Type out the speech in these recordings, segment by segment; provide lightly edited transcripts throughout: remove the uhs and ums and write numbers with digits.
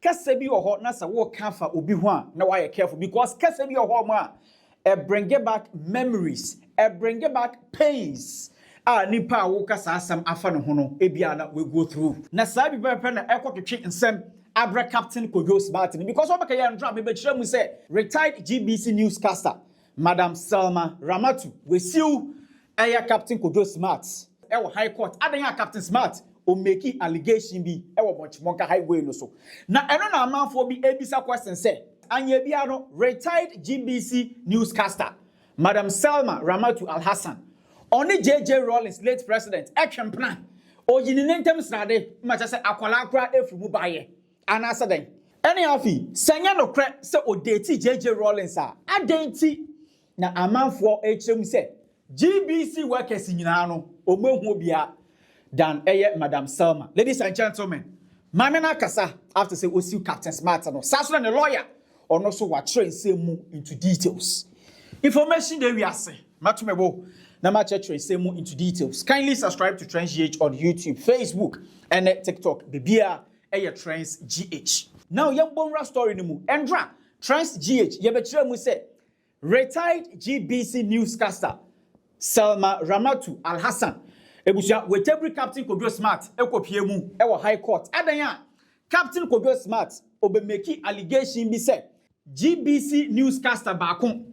Kasa bi wo ho na sa wo kafa obi ho a na why careful because kasa bi wo ho ma bring back memories, bring back pains. Nipa wo kasa asam afa no ho no ebia na we go through. Na sa bi pepe na ekotwetwe nsem Abra Captain Kojos Martin because what can you drop me be say retired GBC newscaster Madam Selma Ramatu we see Captain Kojos Smart high court adanya Captain Smart o make allegation bi Bochmonka highway no so na eno na amanfo bi ebisa question say anya bia no retired GBC newscaster Madam Selma Ramatu Alhassan only JJ Rawlings late president ekempna o yininentem srade ma cha say akwala akra efru baye anasa den any afi senya no kre se o date JJ Rawlings adenti na amanfo echem se GBC workers nyina no o mehu bia than Madam Selma. Ladies and gentlemen, Mamena Kasa after say Osi Captain Smart no saso na lawyer or no so what train say mu into details. Information that we are saying, matumebo na ma train say mu into details. Kindly subscribe to Trends GH on YouTube, Facebook, and TikTok. Bibia Trends GH. Now young bonra story ni mu. Endra Trends GH ye betire mu say retired GBC newscaster Selma Ramatu Alhassan Ebusia with every Captain Kojo Smart ekopie mu e high court adanya Captain Kojo Smart obemeki allegation bi say GBC newscaster baako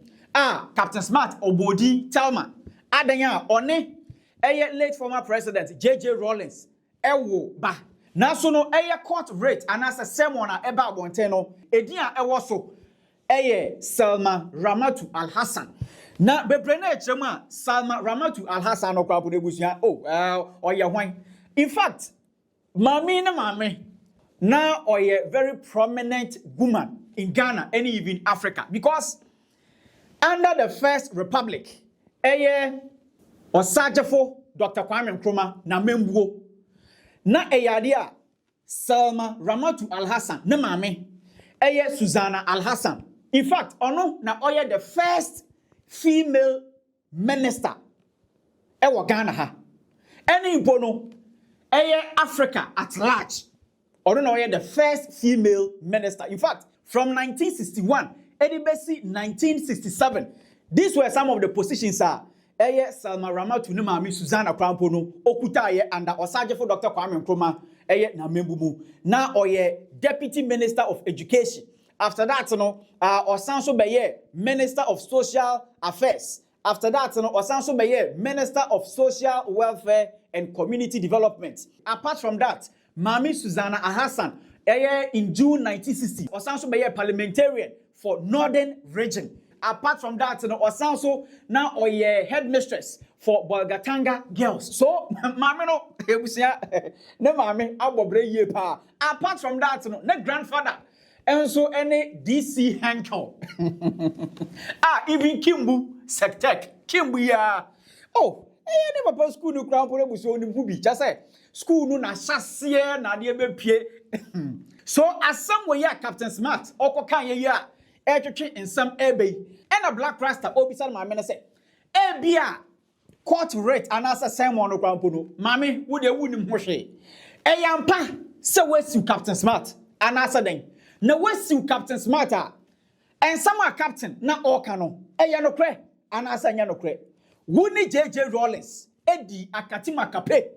Captain Smart obodi Telma adanya one late former president JJ Rawlings ewo ba na so no court rate anasa sermon eba abonten no edin ewo so Selma Ramatu Alhassan na bebrena echema Selma Ramatu Alhassan no kwapo debusia oye hwan in fact mami na oye very prominent woman in Ghana and even Africa because under the First Republic osajefo Dr. Kwame Nkrumah na membuo na eyadia Selma Ramatu Alhassan na mami Susanna Alhassan in fact ono na oye the first female minister ewa Ghana ha any impono Africa at large or no the first female minister in fact from 1961 edibesi 1967 these were some of the positions Selma Ramatu ne mami Susanna Krampo no okuta under osajefo Dr. Kwame Nkrumah na membumu na deputy minister of education. After that, Osanso Beye, Minister of Social Affairs. After that, Osanso Beye, Minister of Social Welfare and Community Development. Apart from that, Mami Susanna Alhassan, in June 1960, Osanso Beye, parliamentarian for Northern Region. Apart from that, Osanso now headmistress for Bolgatanga girls. So, Mami no, ne Mami abobre ye pa. Apart from that, ne grandfather. And so any DC Hanko. Even Kimbu Sektek. Kimbu ya. Never pass school no crown for so ni hubi. Just say school no na chassie na de be pie. So as somewhere Captain Smart okokan ye ya etwetwe nsam ebe. And a black rasta obisa ma me say ebia court rate anasa Simon no crown no. Mami wo de wunim ho hwe. Eyampa se wasi Captain Smart anasa den. Na wasi Captain Smarter and some are captain na okano no kre anasa nya no kre woni JJ Rawlings edi akatima kape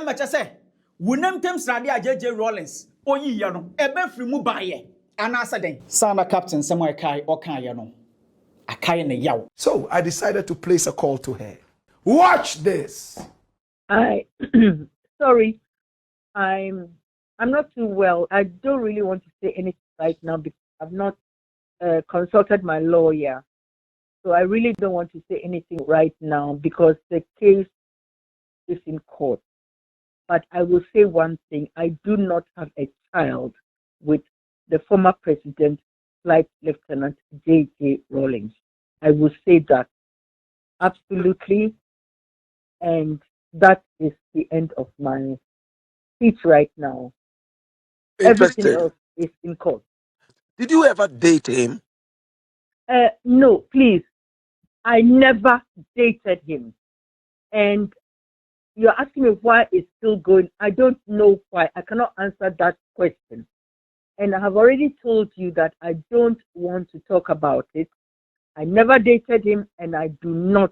macha say wonam tem srade a JJ Rawlings oyi ye no ebe firi mu baaye anasa den sana captain Samuel kai okan ye no akai ne yaw. So I decided to place a call to her. Watch this. Sorry, I'm not too well. I don't really want to say anything right now because I've not consulted my lawyer. So I really don't want to say anything right now because the case is in court. But I will say one thing. I do not have a child with the former president, Flight Lieutenant J.J. Rawlings. I will say that absolutely. And that is the end of my speech right now. Everything else is in court. Did you ever date him? No, please. I never dated him. And you're asking me why it's still going. I don't know why. I cannot answer that question. And I have already told you that I don't want to talk about it. I never dated him, and I do not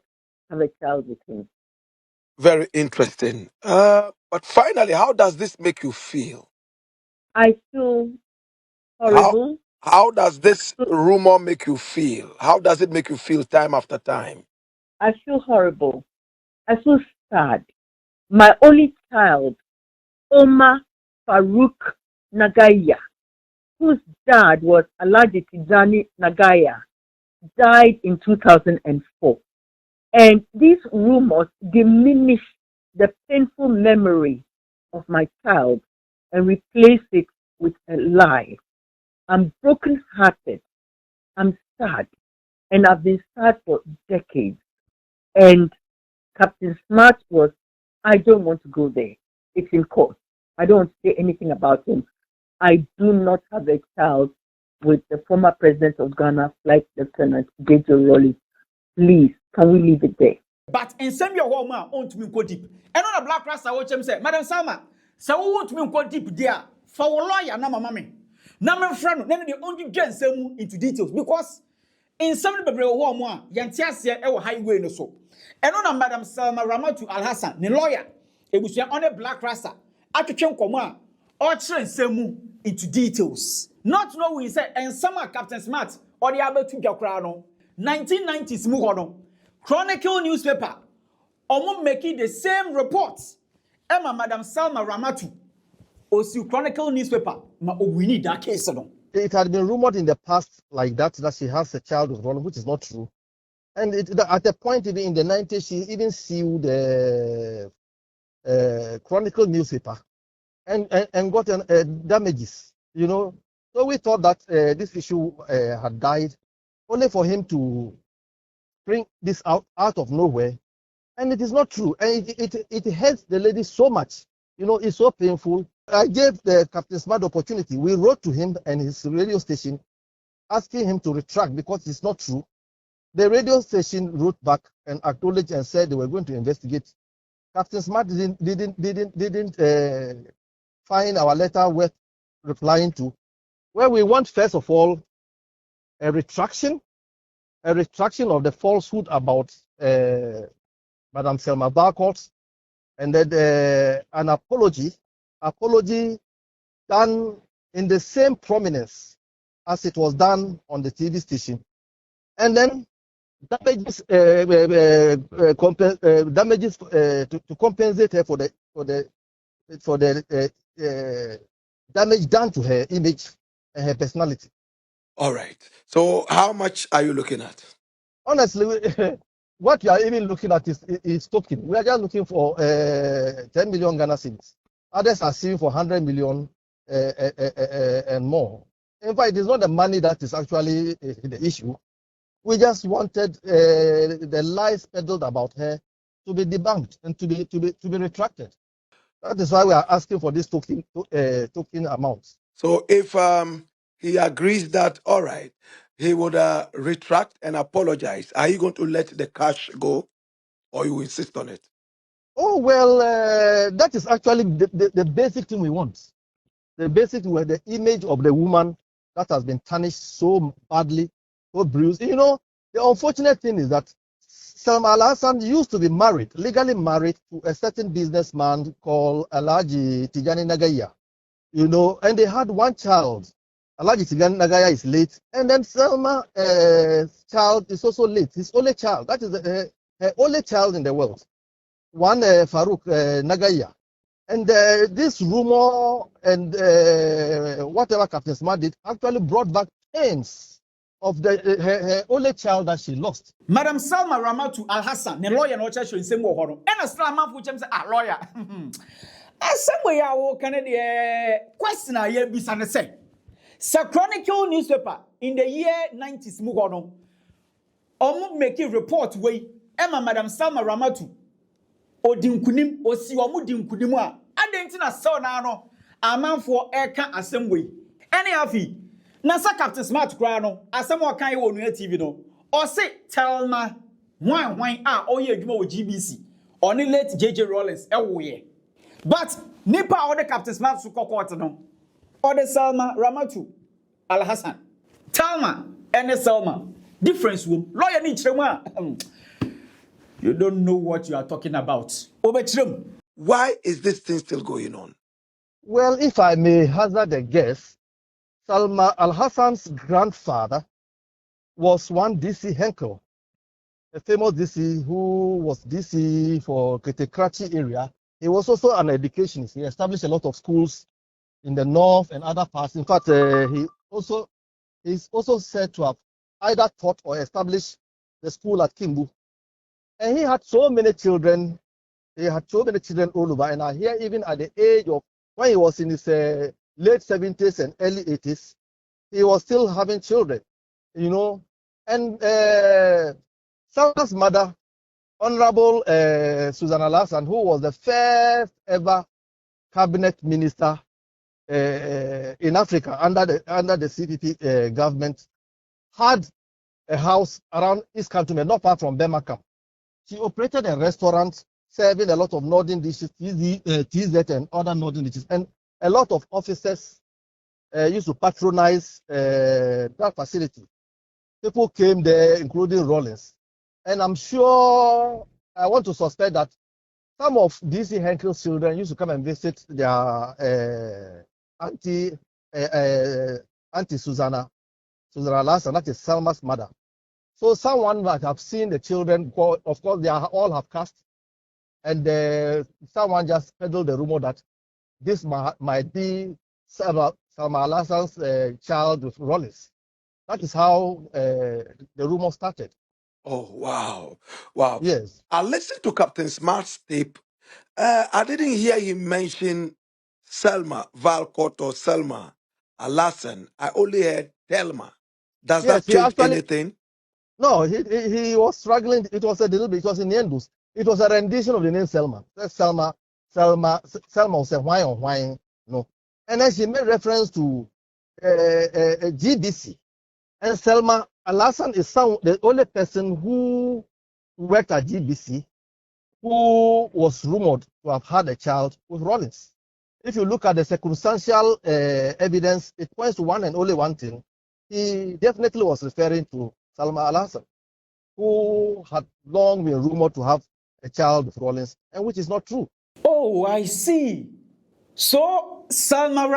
have a child with him. Very interesting. But finally, how does this make you feel? I feel How horrible. how does this rumor make you feel? How does it make you feel time after time? I feel horrible. I feel sad. My only child, Omar Farouk Nagaya, whose dad was Alhaji Tijani Nagaya, died in 2004. And these rumors diminish the painful memory of my child and replace it with a lie. I'm brokenhearted. I'm sad. And I've been sad for decades. And Captain Smart was, I don't want to go there. It's in court. I don't want to say anything about him. I do not have a child with the former president of Ghana, Flight Lieutenant J.J. Rawlings. Please, can we leave it there? But in some your home, on to me go deep. And on a black rasta, watch him say, Madam Selma, so won't me go deep there for a lawyer, no, mammy. No, my friend, then the only get some into details because in some of the home, Yantiasia, our highway, no so. And on a Madam Selma Alhassan, the lawyer, it was on a black rasta. I to change command or train some into details. Not knowing, say, and some Captain Smart or the other two Gakrano, 1990s Mugono. Chronicle newspaper, omo making the same reports. Emma Madam Selma Ramatu, Osi Chronicle newspaper, ma we need that case no. It had been rumored in the past like that she has a child with Rawlings, which is not true. And at a point even in the 90s, she even sued the Chronicle newspaper and got damages, you know. So we thought that this issue had died, only for him to bring this out of nowhere. And it is not true. And it hurts the lady so much. You know, it's so painful. I gave the Captain Smart opportunity. We wrote to him and his radio station asking him to retract because it's not true. The radio station wrote back and acknowledged and said they were going to investigate. Captain Smart didn't find our letter worth replying to. Well, we want, first of all, a retraction of the falsehood about Madam Selma Barcott, and then an apology done in the same prominence as it was done on the TV station, and then damages to compensate her for the damage done to her image and her personality. All right. So how much are you looking at? Honestly, what you are even looking at is token. We are just looking for 10 million Ghana cedis. Others are suing for 100 million and more. In fact, it is not the money that is actually the issue. We just wanted the lies peddled about her to be debunked and to be retracted. That is why we are asking for this token amount. So if he agrees that all right, he would retract and apologize, are you going to let the cash go, or you insist on it? Oh well, that is actually the basic thing we want. The basic were the image of the woman that has been tarnished so badly, so bruised. You know, the unfortunate thing is that Selma Alhassan used to be married, legally married to a certain businessman called Alhaji Tijani Nagaya. You know, and they had one child. Alhaji Tijani Nagaya is late, and then Selma's child is also late. His only child, that is her only child in the world. One Farouk Nagaya. And this rumor and whatever Captain Smart did actually brought back pains of her only child that she lost. Madam Selma Ramatu Alhassan, the lawyer no church in same wo no. And a slam man which say lawyer. And somewhere ya wo kan the question a ye bisa ne say. Sa Chronicle newspaper in the year 90s mu ho no. Omo make a report way. Emma Madam Selma Ramatu odinkunim osi omo dinkunim a adenti na sell na no amanfo eka asem we ene afi na sa Captain Smart kra no asem o kan ye wonu TV no o se tell ma hwan a oye adwuma wo GBC Only late JJ Rawlings ye. But nipa or the Captain Smart to court no. Or the Selma Alhassan. Talma and Selma. Difference room. Lawyer ni chema. You don't know what you are talking about. Obechrim. Why is this thing still going on? Well, if I may hazard a guess, Selma Alhassan's grandfather was one DC Henkel, a famous DC who was DC for Ketekrachi area. He was also an educationist. He established a lot of schools in the north and other parts. In fact, he's also said to have either taught or established the school at Kimbu. And he had so many children. He had so many children all over. And I hear even at the age of, when he was in his late 70s and early 80s, he was still having children, you know. And Selma's mother, Honorable Suíng Alhassan, who was the first ever cabinet minister in Africa under the CPP government, had a house around East Cantonment, not far from Bemakam. She operated a restaurant serving a lot of northern dishes, TZ and other northern dishes. And a lot of officers used to patronize that facility. People came there, including Rawlings. And I'm sure, I want to suspect that some of DC Henkel's children used to come and visit their auntie Susanna Alhassan, that is Selma's mother. So someone might have seen the children, of course they all have caste, and someone just peddled the rumor that this might be Selma Alhassan's child with Rawlings. That is how the rumor started. Oh, wow. Wow. Yes. I listened to Captain Smart's tape. I didn't hear him mention Selma Valcott or Selma Alhassan. I only heard Thelma. Does Yes, that he change actually, anything? no, he was struggling. It was a little because in the end, it was a rendition of the name Selma. Selma was a wine, no. And then she made reference to GBC. And Selma Alhassan is the only person who worked at GBC who was rumored to have had a child with Rawlings. If you look at the circumstantial evidence, it points to one and only one thing. He definitely was referring to Selma Alhassan, who had long been rumored to have a child with Rawlings, and which is not true. Oh, I see. So, Selma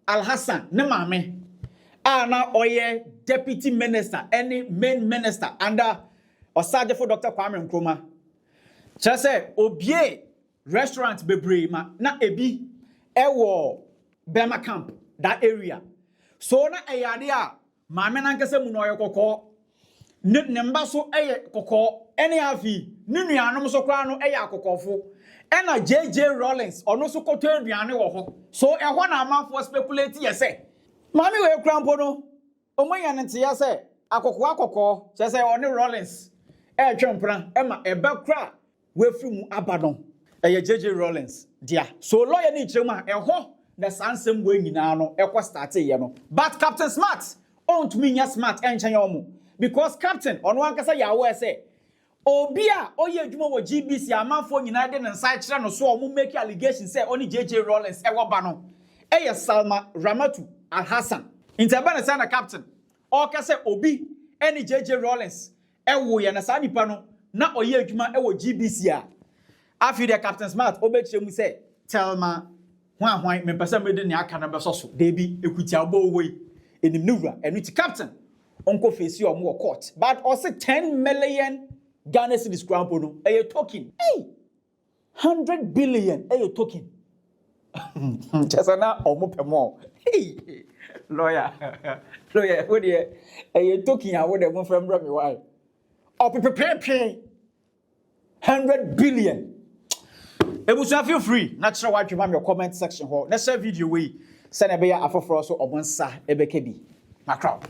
Alhassan, ne mame. Na oye deputy minister, any main minister under Osaje for Dr. Kwame Nkrumah. Chase obie restaurant bebre ma na ebi ewo Bema camp that area. So na eyade a mame na nkese mu no oyekoko. Ne mba so eye kokko ene afi ne nuanom so kra no eye akokofo. Ena JJ Rawlings ono so koto aduane wo ho. So ehwo na amanfo speculate yese. Mami we krampo no omonya nte ya se akokko se oni Rawlings twempra ema ebekra we free mu abadon JJ Rawlings dia so lawyer ni chirema ehho the sansem we nyina no ekọ start ye no but Captain Smart on to me nya smart enchen yomo because Captain ono ankasa yawo se obi a oye adwuma wo GBC amanfo nyina de ne nsa kire no so o mu make allegation say oni JJ Rawlings ewo ba no Selma Alhassan. Interban sana Captain. O kase obi any JJ Rawlings. Ewo ye na sa nipa no na oye adwuma ewo GBC a. Afi de Captain Smart obetche mu say Telma hwan me pese me de ne aka na beso so. De bi ekuti abo we enim nura enu ti Captain. Onko face o mo court. But also 10 million Ghana cedis crown no. Eye token. Hey. 100 billion eye token. Chesana omupemo. Hey, lawyer, what dear? You talking? I would have from me why? Oh, pay 100 billion. It was feel free. Not sure what you want your comment section. Next video we send a bear for us or one sa ebekebi. My crowd.